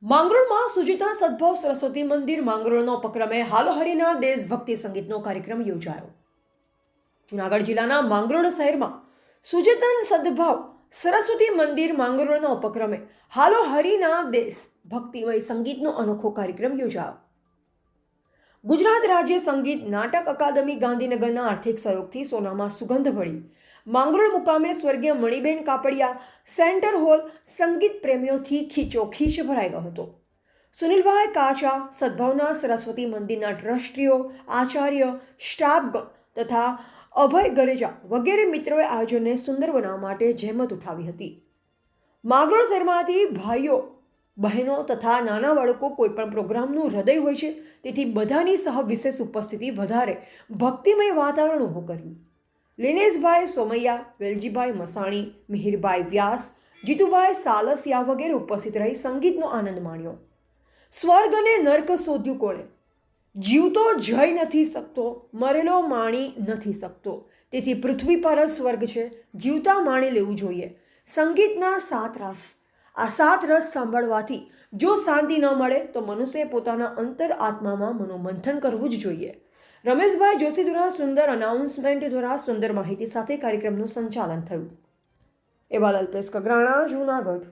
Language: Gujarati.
માંગરોળમાં સુજિતા સદભાવ સરસ્વતી મંદિર માંગરોળનો ઉપક્રમે હાલોહરીના દેશભક્તિ સંગીતનો કાર્યક્રમ યોજાયો. જૂનાગઢ જિલ્લાના માંગરોળ શહેરમાં સુજેતન સદભાવ સરસ્વતી મંદિર માંગરોળના ઉપક્રમે હાલોહરીના દેશ ભક્તિમય સંગીતનો અનોખો કાર્યક્રમ યોજાયો. ગુજરાત રાજ્ય સંગીત નાટક અકાદમી ગાંધીનગરના આર્થિક સહયોગથી સોનામાં સુગંધ ભળી માંગરોળ મુકામે સ્વર્ગીય મણિબેન કાપડિયા સેન્ટર હોલ સંગીત પ્રેમીઓથી ખીચોખીચ ભરાઈ ગયો હતો. સુનિલભાઈ કાચા સદભાવના સરસ્વતી મંદિરના ટ્રસ્ટીઓ, આચાર્ય, સ્ટાફગણ તથા અભય ગરેજા વગેરે મિત્રોએ આયોજનને સુંદર બનાવવા માટે જહેમત ઉઠાવી હતી. માંગરોળ શહેરમાંથી ભાઈઓ, બહેનો તથા નાના બાળકો કોઈપણ પ્રોગ્રામનું હૃદય હોય છે, તેથી બધાની સહ વિશેષ ઉપસ્થિતિ વધારે ભક્તિમય વાતાવરણ ઊભું કર્યું. લિનેશભાઈ સોમૈયા, વેલજીભાઈ મસાણી, મિહિરભાઈ વ્યાસ, જીતુભાઈ સાલસિયા વગેરે ઉપસ્થિત રહી સંગીતનો આનંદ માણ્યો. સ્વર્ગ અને નર્ક શોધ્યું કોણે? જીવતો જઈ નથી શકતો, મરેલો માણી નથી શકતો, તેથી પૃથ્વી પર જ સ્વર્ગ છે, જીવતા માણી લેવું જોઈએ. સંગીતના 7 રસ. આ 7 રસ સાંભળવાથી જો શાંતિ ન મળે તો મનુષ્ય પોતાના અંતર આત્મામાં મનોમંથન કરવું જ જોઈએ. રમેશભાઈ જોશી દ્વારા સુંદર અનાઉન્સમેન્ટ દ્વારા સુંદર માહિતી સાથે કાર્યક્રમનું સંચાલન થયું. એવા અલ્પેશ કગરાણા, જૂનાગઢ.